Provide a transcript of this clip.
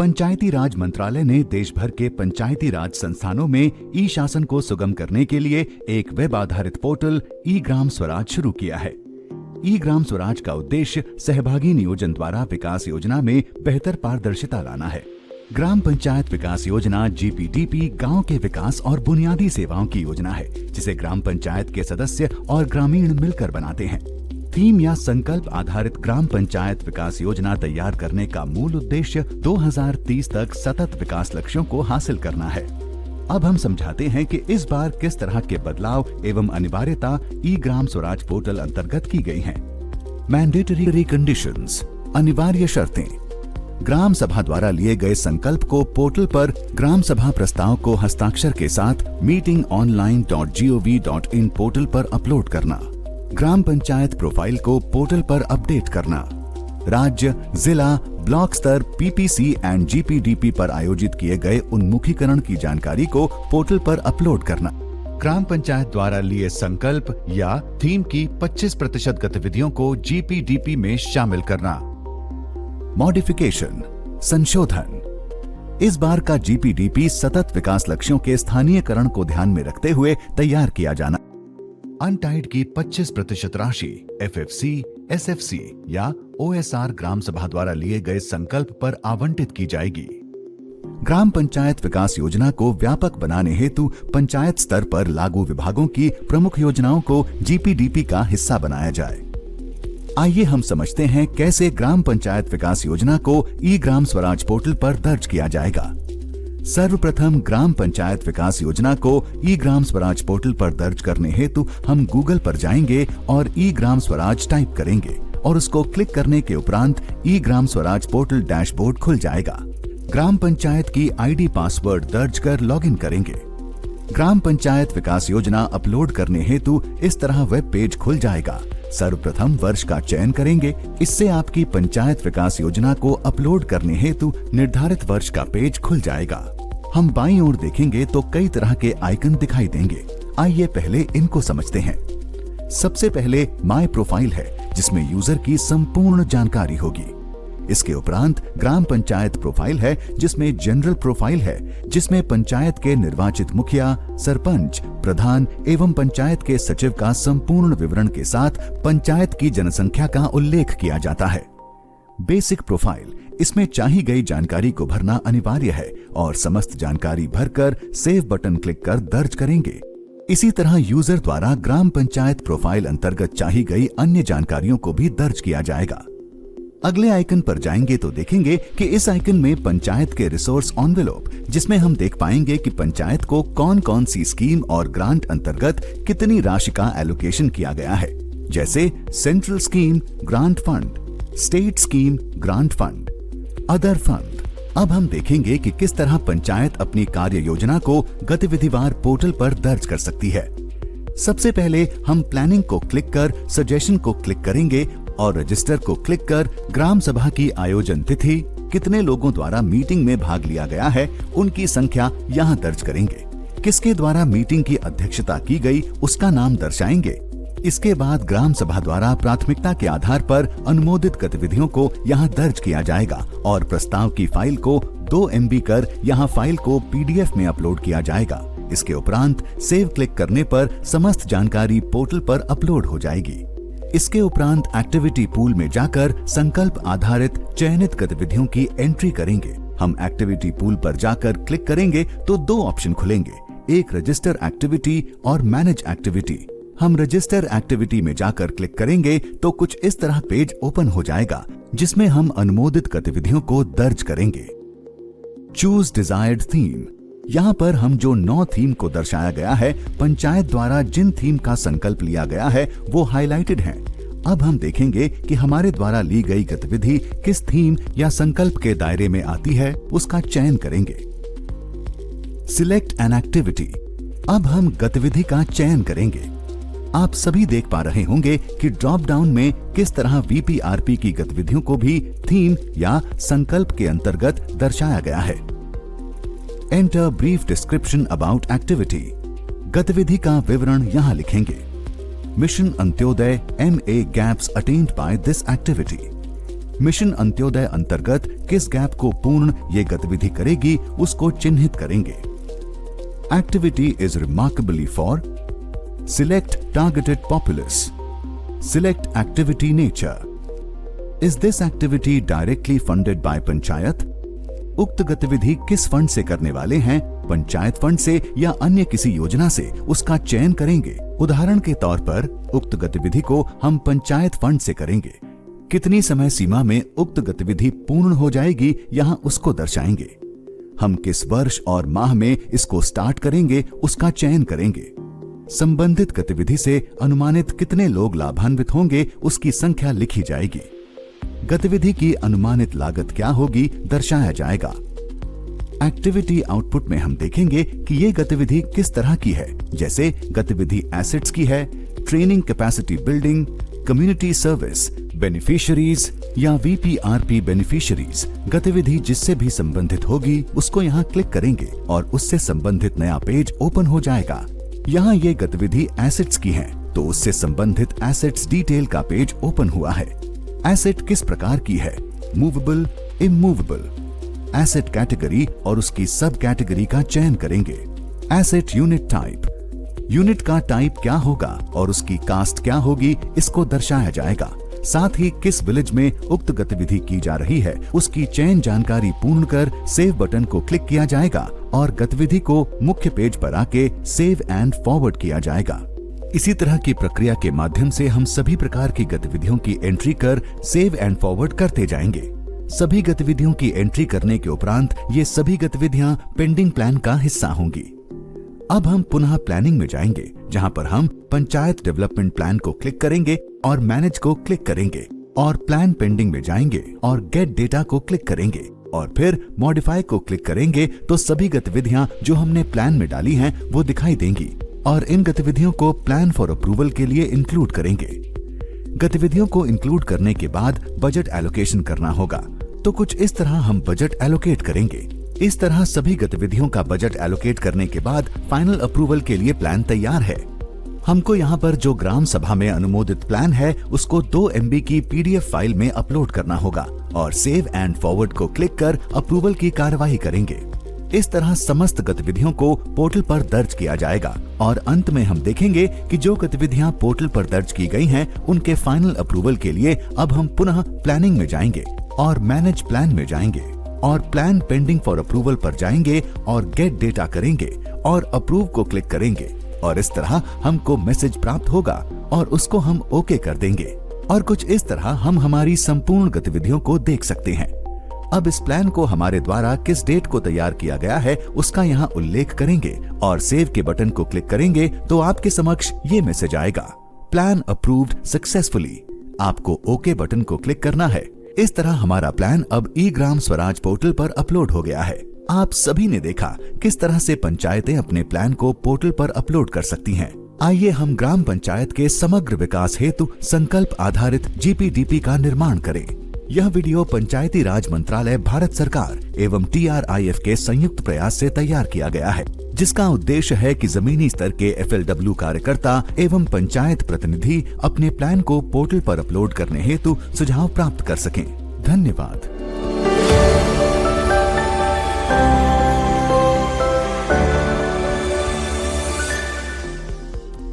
पंचायती राज मंत्रालय ने देश भर के पंचायती राज संस्थानों में ई शासन को सुगम करने के लिए एक वेब आधारित पोर्टल ई ग्राम स्वराज शुरू किया है। ई ग्राम स्वराज का उद्देश्य सहभागी नियोजन द्वारा विकास योजना में बेहतर पारदर्शिता लाना है। ग्राम पंचायत विकास योजना GPDP गांव के विकास और बुनियादी सेवाओं की योजना है, जिसे ग्राम पंचायत के सदस्य और ग्रामीण मिलकर बनाते हैं। थीम या संकल्प आधारित ग्राम पंचायत विकास योजना तैयार करने का मूल उद्देश्य 2030 तक सतत विकास लक्ष्यों को हासिल करना है। अब हम समझाते हैं कि इस बार किस तरह के बदलाव एवं अनिवार्यता ई ग्राम स्वराज पोर्टल अंतर्गत की गई हैं। मैंडेटरी कंडीशंस, अनिवार्य शर्तें। ग्राम सभा द्वारा लिए गए संकल्प को पोर्टल पर ग्राम सभा प्रस्ताव को हस्ताक्षर के साथ meetingonline.gov.in पोर्टल पर अपलोड करना। ग्राम पंचायत प्रोफाइल को पोर्टल पर अपडेट करना। राज्य, जिला, ब्लॉक स्तर PPC एंड GPDP पर आयोजित किए गए उन्मुखीकरण की जानकारी को पोर्टल पर अपलोड करना। ग्राम पंचायत द्वारा लिए संकल्प या थीम की 25% गतिविधियों को GPDP में शामिल करना। मॉडिफिकेशन, संशोधन। इस बार का GPDP सतत विकास लक्ष्यों के स्थानीयकरण को ध्यान में रखते हुए तैयार किया जाना। अनटाइड की 25% राशि FFC, SFC या OSR ग्राम सभा द्वारा लिए गए संकल्प पर आवंटित की जाएगी। ग्राम पंचायत विकास योजना को व्यापक बनाने हेतु पंचायत स्तर पर लागू विभागों की प्रमुख योजनाओं को GPDP का हिस्सा बनाया जाए। आइए हम समझते हैं कैसे ग्राम पंचायत विकास योजना को ई ग्राम स्वराज पोर्टल पर दर्ज किया जाएगा। सर्वप्रथम ग्राम पंचायत विकास योजना को ई ग्राम स्वराज पोर्टल पर दर्ज करने हेतु हम गूगल पर जाएंगे और ई ग्राम स्वराज टाइप करेंगे और उसको क्लिक करने के उपरांत ई ग्राम स्वराज पोर्टल डैशबोर्ड खुल जाएगा। ग्राम पंचायत की ID पासवर्ड दर्ज कर लॉगिन करेंगे। ग्राम पंचायत विकास योजना अपलोड करने हेतु इस तरह वेब पेज खुल जाएगा। सर्वप्रथम वर्ष का चयन करेंगे। इससे आपकी पंचायत विकास योजना को अपलोड करने हेतु निर्धारित वर्ष का पेज खुल जाएगा। हम बाईं ओर देखेंगे तो कई तरह के आइकन दिखाई देंगे। आइए पहले इनको समझते हैं। सबसे पहले माय प्रोफाइल है, जिसमें यूजर की संपूर्ण जानकारी होगी। इसके उपरांत ग्राम पंचायत प्रोफाइल है, जिसमें जनरल प्रोफाइल है, जिसमें पंचायत के निर्वाचित मुखिया, सरपंच, प्रधान एवं पंचायत के सचिव का संपूर्ण विवरण के साथ पंचायत की जनसंख्या का उल्लेख किया जाता है। बेसिक प्रोफाइल, इसमें चाही गई जानकारी को भरना अनिवार्य है और समस्त जानकारी भरकर सेव बटन क्लिक कर दर्ज करेंगे। इसी तरह यूजर द्वारा ग्राम पंचायत प्रोफाइल अंतर्गत चाही गई अन्य जानकारियों को भी दर्ज किया जाएगा। अगले आइकन पर जाएंगे तो देखेंगे कि इस आइकन में पंचायत के रिसोर्स एनवेलप, जिसमें हम देख पाएंगे कि पंचायत को कौन कौन सी स्कीम और ग्रांट अंतर्गत कितनी राशि का एलोकेशन किया गया है, जैसे central scheme grant fund, state scheme grant fund, other fund. अब हम देखेंगे कि किस तरह पंचायत अपनी कार्य योजना को गतिविधिवार पोर्टल पर दर्ज कर सकती है। सबसे पहले हम प्लानिंग को क्लिक कर सजेशन को क्लिक करेंगे और रजिस्टर को क्लिक कर ग्राम सभा की आयोजन तिथि, कितने लोगों द्वारा मीटिंग में भाग लिया गया है, उनकी संख्या यहाँ दर्ज करेंगे। किसके द्वारा मीटिंग की अध्यक्षता की गई, उसका नाम दर्शाएंगे। इसके बाद ग्राम सभा द्वारा प्राथमिकता के आधार पर अनुमोदित गतिविधियों को यहाँ दर्ज किया जाएगा और प्रस्ताव की फाइल को 2 MB कर यहाँ फाइल को PDF में अपलोड किया जाएगा। इसके उपरांत सेव क्लिक करने पर समस्त जानकारी पोर्टल पर अपलोड हो जाएगी। इसके उपरांत एक्टिविटी पूल में जाकर संकल्प आधारित चयनित गतिविधियों की एंट्री करेंगे। हम एक्टिविटी पूल पर जाकर क्लिक करेंगे तो 2 ऑप्शन खुलेंगे, एक रजिस्टर एक्टिविटी और मैनेज एक्टिविटी। हम रजिस्टर एक्टिविटी में जाकर क्लिक करेंगे तो कुछ इस तरह पेज ओपन हो जाएगा, जिसमें हम अनुमोदित गतिविधियों को दर्ज करेंगे। चूज डिजायर्ड थीम, यहाँ पर हम जो 9 थीम को दर्शाया गया है, पंचायत द्वारा जिन थीम का संकल्प लिया गया है वो हाईलाइटेड हैं। अब हम देखेंगे कि हमारे द्वारा ली गई गतिविधि किस थीम या संकल्प के दायरे में आती है, उसका चयन करेंगे। सिलेक्ट एन एक्टिविटी, अब हम गतिविधि का चयन करेंगे। आप सभी देख पा रहे होंगे कि ड्रॉप डाउन में किस तरह VPRP की गतिविधियों को भी थीम या संकल्प के अंतर्गत दर्शाया गया है। Enter brief description about activity, गतिविधि का विवरण यहाँ लिखेंगे। Mission Antyodaya MA gaps attend by this activity. Mission Antyodaya अंतर्गत किस गैप को पूर्ण ये गतिविधि करेगी उसको चिन्हित करेंगे। Activity is remarkably for select targeted populace, select activity nature, is this activity directly funded by panchayat, उक्त गतिविधि किस फंड से करने वाले हैं, पंचायत फंड से या अन्य किसी योजना से, उसका चयन करेंगे। उदाहरण के तौर पर उक्त गतिविधि को हम पंचायत फंड से करेंगे। कितनी समय सीमा में उक्त गतिविधि पूर्ण हो जाएगी यहाँ उसको दर्शाएंगे। हम किस वर्ष और माह में इसको स्टार्ट करेंगे उसका चयन करेंगे। संबंधित गतिविधि से अनुमानित कितने लोग लाभान्वित होंगे उसकी संख्या लिखी जाएगी। गतिविधि की अनुमानित लागत क्या होगी दर्शाया जाएगा। एक्टिविटी आउटपुट में हम देखेंगे कि ये गतिविधि किस तरह की है, जैसे गतिविधि एसेट्स की है, training capacity building, community service, beneficiaries या वीपीआरपी बेनिफिशियरीज। गतिविधि जिससे भी संबंधित होगी उसको यहाँ क्लिक करेंगे और उससे संबंधित नया पेज ओपन हो जाएगा। यहाँ ये गतिविधि एसेट्स की है तो उससे संबंधित एसेट्स डिटेल का पेज ओपन हुआ है। एसेट किस प्रकार की है, मूवेबल, इमूवेबल, एसेट कैटेगरी और उसकी सब कैटेगरी का चयन करेंगे। एसेट यूनिट टाइप, यूनिट का टाइप क्या होगा और उसकी कास्ट क्या होगी इसको दर्शाया जाएगा। साथ ही किस विलेज में उक्त गतिविधि की जा रही है उसकी चयन जानकारी पूर्ण कर सेव बटन को क्लिक किया जाएगा और गतिविधि को मुख्य पेज पर आके सेव एंड फॉरवर्ड किया जाएगा। इसी तरह की प्रक्रिया के माध्यम से हम सभी प्रकार की गतिविधियों की एंट्री कर सेव एंड फॉरवर्ड करते जाएंगे। सभी गतिविधियों की एंट्री करने के उपरांत ये सभी गतिविधियां पेंडिंग प्लान का हिस्सा होंगी। अब हम पुनः प्लानिंग में जाएंगे जहां पर हम पंचायत डेवलपमेंट प्लान को क्लिक करेंगे और मैनेज को क्लिक करेंगे और प्लान पेंडिंग में जाएंगे और गेट डेटा को क्लिक करेंगे और फिर मॉडिफाई को क्लिक करेंगे तो सभी गतिविधियां जो हमने प्लान में डाली हैं वो दिखाई देंगी और इन गतिविधियों को प्लान फॉर अप्रूवल के लिए इंक्लूड करेंगे। गतिविधियों को इंक्लूड करने के बाद बजट एलोकेशन करना होगा तो कुछ इस तरह हम बजट एलोकेट करेंगे। इस तरह सभी गतिविधियों का बजट एलोकेट करने के बाद फाइनल अप्रूवल के लिए प्लान तैयार है। हमको यहाँ पर जो ग्राम सभा में अनुमोदित प्लान है उसको 2 MB की PDF फाइल में अपलोड करना होगा और सेव एंड फॉरवर्ड को क्लिक कर अप्रूवल की कार्यवाही करेंगे। इस तरह समस्त गतिविधियों को पोर्टल पर दर्ज किया जाएगा और अंत में हम देखेंगे कि जो गतिविधियां पोर्टल पर दर्ज की गई हैं उनके फाइनल अप्रूवल के लिए अब हम पुनः प्लानिंग में जाएंगे और मैनेज प्लान में जाएंगे और प्लान पेंडिंग फॉर अप्रूवल पर जाएंगे और गेट डेटा करेंगे और अप्रूव को क्लिक करेंगे और इस तरह हमको मैसेज प्राप्त होगा और उसको हम ओके कर देंगे और कुछ इस तरह हम हमारी संपूर्ण गतिविधियों को देख सकते हैं। अब इस प्लान को हमारे द्वारा किस डेट को तैयार किया गया है उसका यहाँ उल्लेख करेंगे और सेव के बटन को क्लिक करेंगे तो आपके समक्ष ये मैसेज आएगा, प्लान अप्रूव्ड सक्सेसफुली। आपको ओके बटन को क्लिक करना है। इस तरह हमारा प्लान अब ई ग्राम स्वराज पोर्टल पर अपलोड हो गया है। आप सभी ने देखा किस तरह से पंचायतें अपने प्लान को पोर्टल पर अपलोड कर सकती हैं। आइए हम ग्राम पंचायत के समग्र विकास हेतु संकल्प आधारित GPDP का निर्माण करें। यह वीडियो पंचायती राज मंत्रालय भारत सरकार एवं TRIF के संयुक्त प्रयास से तैयार किया गया है, जिसका उद्देश्य है कि जमीनी स्तर के FLW कार्यकर्ता एवं पंचायत प्रतिनिधि अपने प्लान को पोर्टल पर अपलोड करने हेतु सुझाव प्राप्त कर सकें। धन्यवाद।